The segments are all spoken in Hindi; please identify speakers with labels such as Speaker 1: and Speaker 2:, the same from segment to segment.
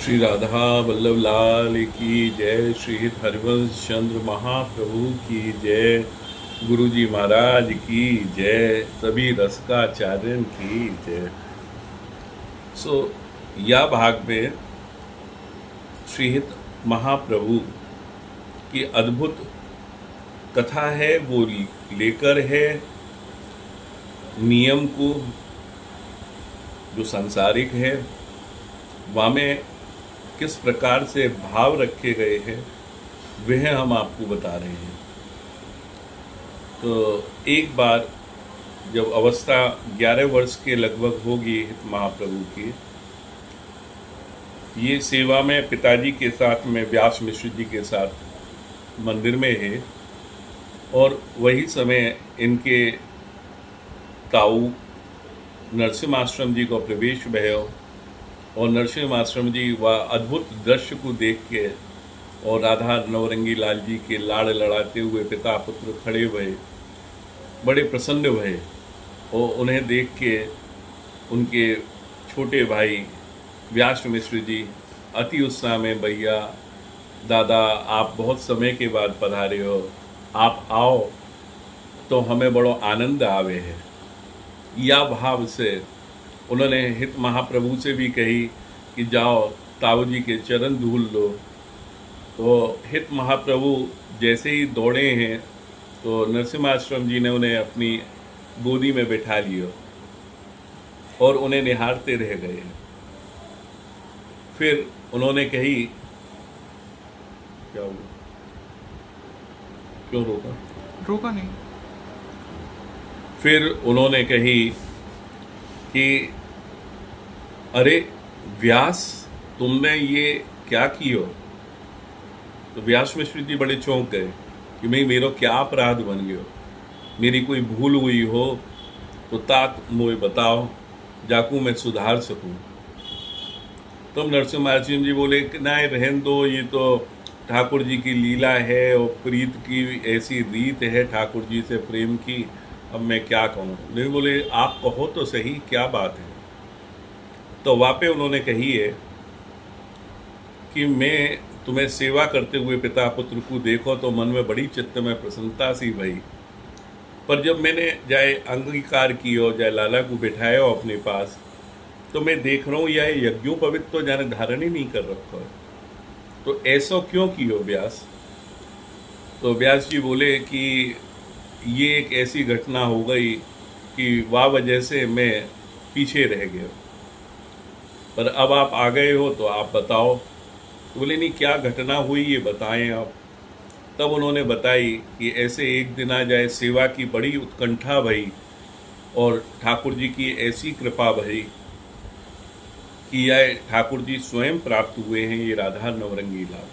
Speaker 1: श्री राधा वल्लभ लाल की जय। श्री हरिवंश चंद्र महाप्रभु की जय। गुरु जी महाराज की जय। सभी रसकाचार्यन की जय। यह भाग में श्रीहित महाप्रभु की अद्भुत कथा है, वो लेकर है नियम को जो सांसारिक है, वहाँ में किस प्रकार से भाव रखे गए हैं वह हम आपको बता रहे हैं। तो एक बार जब अवस्था 11 वर्ष के लगभग होगी महाप्रभु की, ये सेवा में पिताजी के साथ में व्यास मिश्र जी के साथ मंदिर में है, और वही समय इनके ताऊ नरसिम्ह आश्रम जी को प्रवेश भयो, और नरसिम्ह आश्रम जी वह अद्भुत दृश्य को देख के और राधा नवरंगी लाल जी के लाड़ लड़ाते हुए पिता पुत्र खड़े हुए बड़े प्रसन्न हुए, और उन्हें देख के उनके छोटे भाई व्यास मिश्र जी अति उत्साह में, भैया दादा आप बहुत समय के बाद पधारे हो, आप आओ तो हमें बड़ो आनंद आवे है। या भाव से उन्होंने हित महाप्रभु से भी कही कि जाओ ताऊ जी के चरण धूल लो। तो हित महाप्रभु जैसे ही दौड़े हैं तो नरसिम्ह आश्रम जी ने उन्हें अपनी गोदी में बैठा लिया और उन्हें निहारते रह गए। फिर उन्होंने कही, क्या हुआ, क्यों रोका
Speaker 2: नहीं।
Speaker 1: फिर उन्होंने कही कि अरे व्यास तुमने ये क्या कियो। तो व्यास मिश्र जी बड़े चौंक गए कि मैं मेरा क्या अपराध बन गयो, मेरी कोई भूल हुई हो तो तात मुझे बताओ जाकू मैं सुधार सकूं। तब नरसिम्ह आश्रम जी बोले कि ना रहन दो, ये तो ठाकुर जी की लीला है और प्रीत की ऐसी रीत है ठाकुर जी से प्रेम की, अब मैं क्या कहूँ। नहीं, बोले आप कहो तो सही क्या बात है। तो वापे उन्होंने कही है कि मैं तुम्हें सेवा करते हुए पिता पुत्र को देखो तो मन में बड़ी चित्त में प्रसन्नता सी भई, पर जब मैंने जाए अंगीकार कियो, जाए लाला को बिठाया अपने पास, तो मैं देख रहा हूँ यह यज्ञोपवित तो जाने धारण ही नहीं कर रखा है, तो ऐसा क्यों कियो व्यास। तो व्यास जी बोले कि ये एक ऐसी घटना हो गई कि वाह वजह से मैं पीछे रह गया, पर अब आप आ गए हो तो आप बताओ। तो बोले नहीं, क्या घटना हुई ये बताएं आप। तब उन्होंने बताई कि ऐसे एक दिन आ जाए सेवा की बड़ी उत्कंठा भई, और ठाकुर जी की ऐसी कृपा भई कि यह ठाकुर जी स्वयं प्राप्त हुए हैं, ये राधा नवरंगी लाल,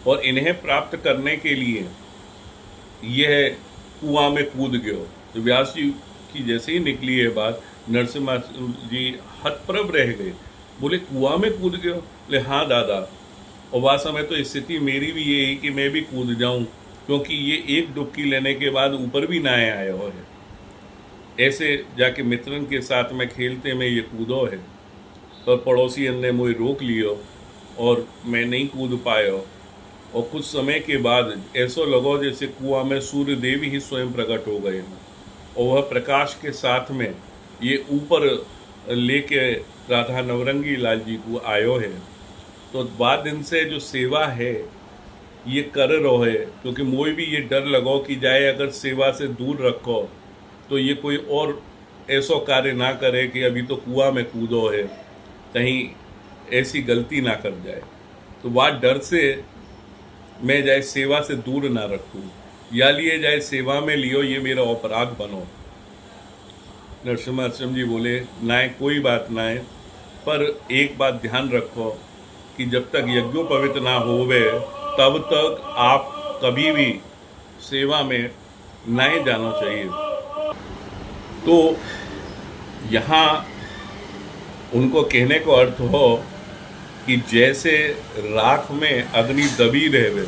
Speaker 1: और इन्हें प्राप्त करने के लिए यह कुआं में कूद गयो। तो व्यास जी की जैसे ही निकली है बात, नरसिम्हा जी हतप्रभ रह गए, बोले कुआं में कूद गयो। बोले हाँ दादा, और वह समय तो स्थिति मेरी भी ये है कि मैं भी कूद जाऊं, क्योंकि ये एक डुबकी लेने के बाद ऊपर भी ना आया हो है। ऐसे जाके मित्रन के साथ में खेलते में ये कूदो है, तो पड़ोसी ने मुझे रोक लियो और मैं नहीं कूद पायो, और कुछ समय के बाद ऐसा लगो जैसे कुआं में सूर्य देव ही स्वयं प्रकट हो गए हैं, और वह प्रकाश के साथ में ये ऊपर लेके राधा नवरंगी लाल जी को आयो है। तो बाद दिन से जो सेवा है ये कर रहो है, क्योंकि मुझे भी ये डर लगो कि जाए अगर सेवा से दूर रखो तो ये कोई और ऐसा कार्य ना करे कि अभी तो कुआं में कूदो है, कहीं ऐसी गलती ना कर जाए। तो वह डर से मैं जाए सेवा से दूर ना रखूं, या लिए जाए सेवा में लियो ये मेरा अपराध बनो। नरसिम्हा आश्रम जी बोले ना कोई बात ना है, पर एक बात ध्यान रखो कि जब तक यज्ञोपवित ना होवे तब तक आप कभी भी सेवा में नहीं जाना चाहिए। तो यहाँ उनको कहने को अर्थ हो कि जैसे राख में अग्नि दबी रहे,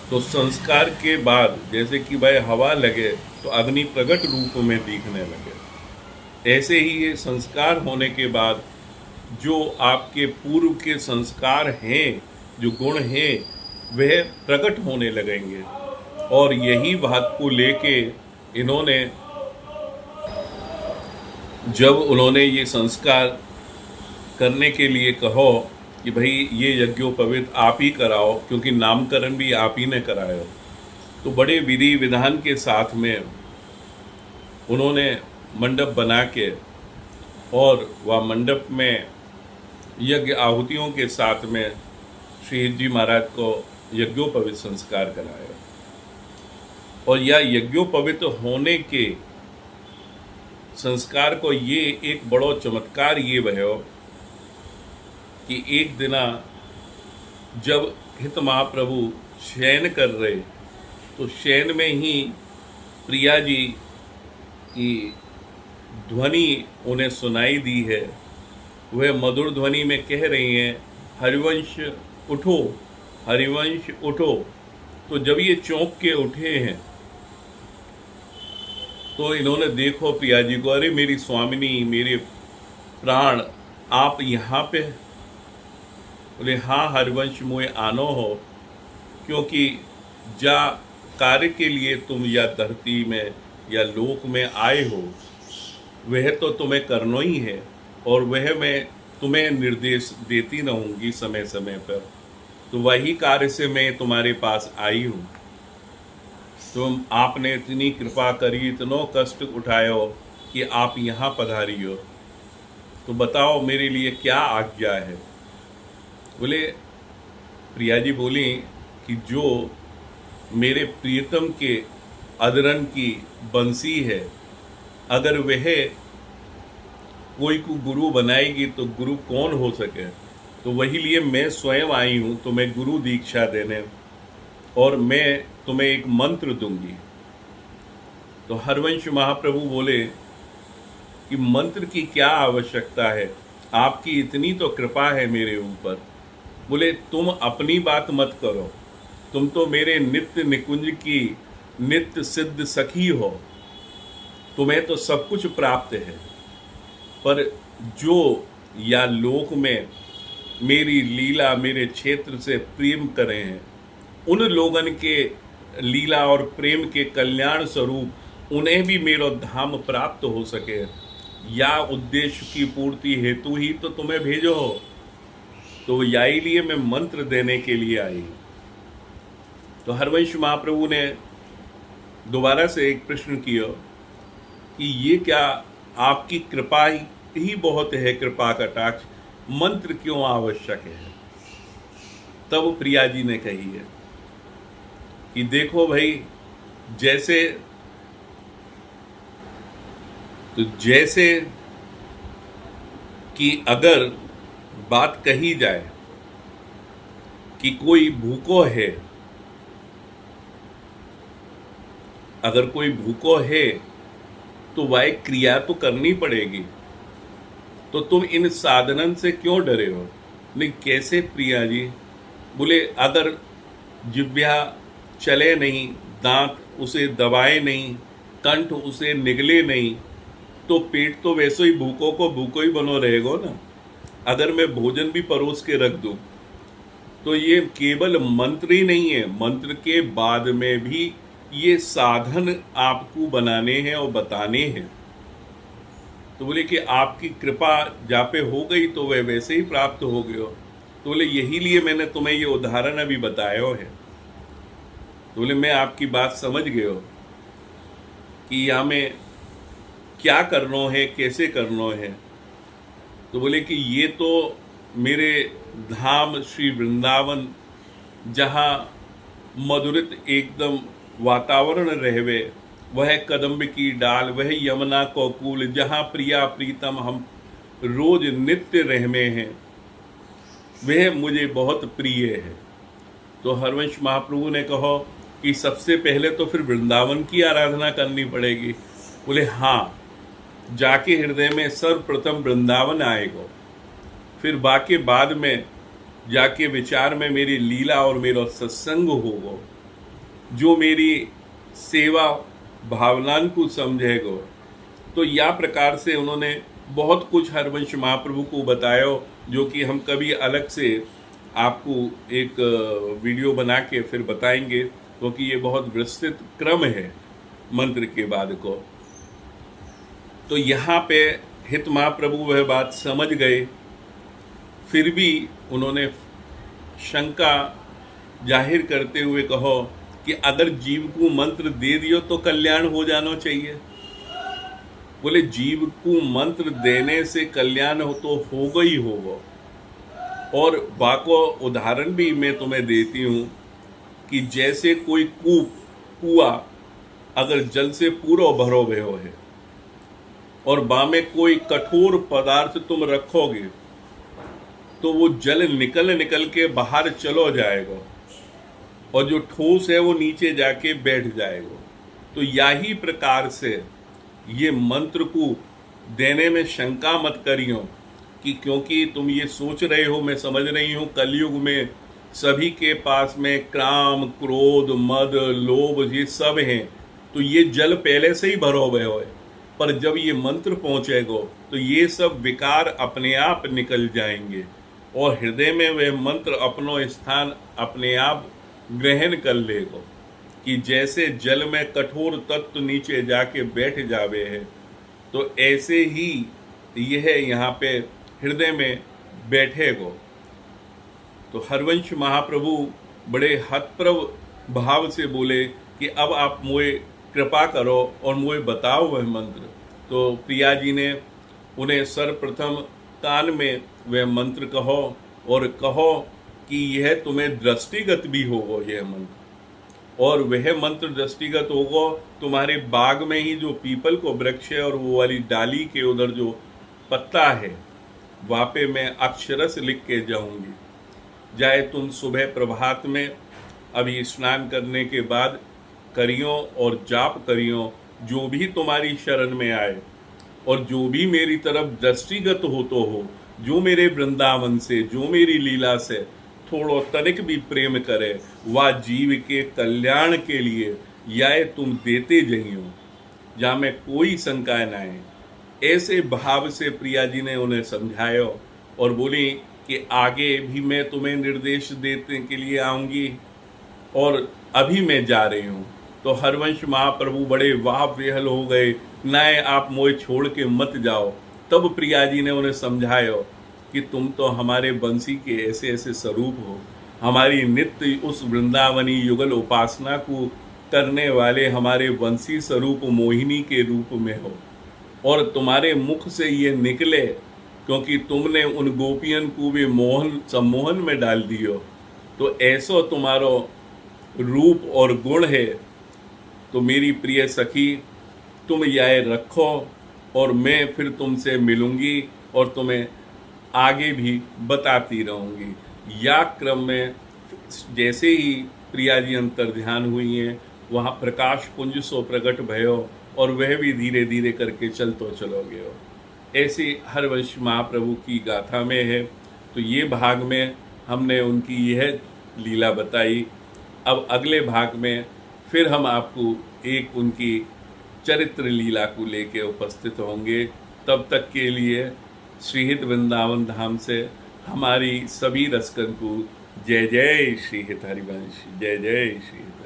Speaker 1: तो संस्कार के बाद जैसे कि भाई हवा लगे तो अग्नि प्रकट रूप में दिखने लगे, ऐसे ही ये संस्कार होने के बाद जो आपके पूर्व के संस्कार हैं, जो गुण हैं, वह प्रकट होने लगेंगे। और यही बात को लेके इन्होंने, जब उन्होंने ये संस्कार करने के लिए कहो कि भाई ये यज्ञोपवीत आप ही कराओ, क्योंकि नामकरण भी आप ही ने कराया, तो बड़े विधि विधान के साथ में उन्होंने मंडप बना के और वह मंडप में यज्ञ आहुतियों के साथ में श्री जी महाराज को यज्ञोपवीत संस्कार कराया। और यह यज्ञोपवीत होने के संस्कार को ये एक बड़ो चमत्कार ये भयो कि एक दिना जब हित महाप्रभु शयन कर रहे, तो शयन में ही प्रिया जी की ध्वनि उन्हें सुनाई दी है। वह मधुर ध्वनि में कह रही हैं, हरिवंश उठो, हरिवंश उठो। तो जब ये चौंक के उठे हैं तो इन्होंने देखो प्रिया जी को, अरे मेरी स्वामिनी, मेरे प्राण, आप यहाँ पे? बोले हाँ हरिवंश मुझे आनो हो, क्योंकि जा कार्य के लिए तुम या धरती में या लोक में आए हो, वह तो तुम्हें करना ही है, और वह मैं तुम्हें निर्देश देती रहूँगी समय समय पर। तो वही कार्य से मैं तुम्हारे पास आई हूँ। तुम आपने इतनी कृपा करी, इतनो कष्ट उठायो कि आप यहाँ पधारी हो, तो बताओ मेरे लिए क्या आज्ञा है। बोले, प्रिया जी बोली कि जो मेरे प्रियतम के अदरन की बंसी है, अगर वह कोई को गुरु बनाएगी तो गुरु कौन हो सके, तो वही लिए मैं स्वयं आई हूँ तुम्हें गुरु दीक्षा देने, और मैं तुम्हें एक मंत्र दूंगी। तो हरवंश महाप्रभु बोले कि मंत्र की क्या आवश्यकता है, आपकी इतनी तो कृपा है मेरे ऊपर। बोले तुम अपनी बात मत करो, तुम तो मेरे नित्य निकुंज की नित्य सिद्ध सखी हो, तुम्हें तो सब कुछ प्राप्त है। पर जो या लोक में मेरी लीला मेरे क्षेत्र से प्रेम करें हैं, उन लोगन के लीला और प्रेम के कल्याण स्वरूप उन्हें भी मेरा धाम प्राप्त हो सके, या उद्देश्य की पूर्ति हेतु ही तो तुम्हें भेजो हो। तो यही लिए मैं मंत्र देने के लिए आई। तो हरवंश महाप्रभु ने दोबारा से एक प्रश्न किया कि ये क्या आपकी कृपा ही बहुत है, कृपा कटाक्ष, मंत्र क्यों आवश्यक है। तब प्रिया जी ने कही है कि देखो भाई, जैसे कि अगर बात कही जाए कि कोई भूखो है, अगर कोई भूखो है तो वह क्रिया तो करनी पड़ेगी, तो तुम इन साधनन से क्यों डरे हो। नहीं कैसे प्रिया जी। बोले अगर जिह्वा चले नहीं, दांत उसे दबाए नहीं, कंठ उसे निगले नहीं, तो पेट तो वैसे ही भूखों को भूखो ही बनो रहेगा ना। अगर मैं भोजन भी परोस के रख दूं, तो ये केवल मंत्र ही नहीं है, मंत्र के बाद में भी ये साधन आपको बनाने हैं और बताने हैं। तो बोले कि आपकी कृपा जहाँ पे हो गई तो वह वैसे ही प्राप्त हो गयो। तो बोले यही लिए मैंने तुम्हें ये उदाहरण अभी बताया है। तो बोले मैं आपकी बात समझ गयो कि यहाँ में क्या करना है, कैसे करना है। तो बोले कि ये तो मेरे धाम श्री वृंदावन, जहाँ मधुरित एकदम वातावरण रहवे, वह कदम्ब की डाल, वह यमुना को कूल, जहाँ प्रिया प्रीतम हम रोज नित्य रहमे हैं, वह मुझे बहुत प्रिय है। तो हरवंश महाप्रभु ने कहो कि सबसे पहले तो फिर वृंदावन की आराधना करनी पड़ेगी। बोले हाँ, जाके हृदय में सर्वप्रथम वृंदावन आएगा, फिर बाकी बाद में जाके विचार में मेरी लीला और मेरा सत्संग होगा, जो मेरी सेवा भावनान को समझेगा। तो या प्रकार से उन्होंने बहुत कुछ हरवंश महाप्रभु को बतायो, जो कि हम कभी अलग से आपको एक वीडियो बना के फिर बताएंगे, क्योंकि ये बहुत विस्तृत क्रम है मंत्र के बाद को। तो यहाँ पे हित महाप्रभु वह बात समझ गए, फिर भी उन्होंने शंका जाहिर करते हुए कहो कि अगर जीव को मंत्र दे दियो तो कल्याण हो जाना चाहिए। बोले जीव को मंत्र देने से कल्याण हो तो होगा ही होगा। और बाको उदाहरण भी मैं तुम्हें देती हूँ कि जैसे कोई कुआ अगर जल से पूरा भरो भयो है और बा में कोई कठोर पदार्थ तुम रखोगे तो वो जल निकल के बाहर चलो जाएगा और जो ठोस है वो नीचे जाके बैठ जाएगा। तो यही प्रकार से ये मंत्र को देने में शंका मत करियो कि क्योंकि तुम ये सोच रहे हो, मैं समझ रही हूँ कलयुग में सभी के पास में काम, क्रोध, मद, लोभ ये सब हैं, तो ये जल पहले से ही भरो हुए हो। पर जब ये मंत्र पहुँचेगा तो ये सब विकार अपने आप निकल जाएंगे और हृदय में वह मंत्र अपनो स्थान अपने आप ग्रहण कर लेगा कि जैसे जल में कठोर तत्व नीचे जाके बैठ जावे है, तो ऐसे ही यह यहाँ पे हृदय में बैठेगो। तो हरवंश महाप्रभु बड़े हतप्रभ भाव से बोले कि अब आप मुझे कृपा करो और मुझे बताओ वह मंत्र। तो प्रिया जी ने उन्हें सर्वप्रथम कान में वह मंत्र कहो और कहो कि यह तुम्हें दृष्टिगत भी होगा यह मंत्र, और वह मंत्र दृष्टिगत होगा तुम्हारे बाग में ही जो पीपल को वृक्ष है और वो वाली डाली के उधर जो पत्ता है वहाँ पे मैं अक्षरस लिख के जाऊंगी। जाए तुम सुबह प्रभात में अभी स्नान करने के बाद करियो और जाप करियो, जो भी तुम्हारी शरण में आए और जो भी मेरी तरफ दृष्टिगत हो तो हो, जो मेरे वृंदावन से, जो मेरी लीला से थोड़ो तनिक भी प्रेम करे, वह जीव के कल्याण के लिए या तुम देते जइयो, जा में कोई शंका न आए। ऐसे भाव से प्रिया जी ने उन्हें समझाया और बोली कि आगे भी मैं तुम्हें निर्देश देने के लिए आऊंगी और अभी मैं जा रही हूँ। तो हरवंश महाप्रभु बड़े वाह बेहल हो गए, न आप मोह छोड़ के मत जाओ। तब प्रिया जी ने उन्हें समझाया कि तुम तो हमारे बंसी के ऐसे ऐसे स्वरूप हो, हमारी नित्य उस वृंदावनी युगल उपासना को करने वाले हमारे बंसी स्वरूप मोहिनी के रूप में हो, और तुम्हारे मुख से ये निकले क्योंकि तुमने उन गोपियन को भी मोहन सम्मोहन में डाल दियो, तो ऐसो तुम्हारो रूप और गुण है। तो मेरी प्रिय सखी तुम यह रखो और मैं फिर तुमसे मिलूंगी और तुम्हें आगे भी बताती रहूंगी। या क्रम में जैसे ही प्रिया जी अंतर ध्यान हुई हैं, वहाँ प्रकाश पुंज सो प्रकट भयो और वह भी धीरे धीरे करके चलतो चलो गयो। ऐसी हरवंश महाप्रभु की गाथा में है। तो ये भाग में हमने उनकी यह लीला बताई। अब अगले भाग में फिर हम आपको एक उनकी चरित्र लीला को लेके उपस्थित होंगे। तब तक के लिए श्रीहित वृंदावन धाम से हमारी सभी रसकन को जय जय श्रीहित हरिवंश, जय जय श्रीहित।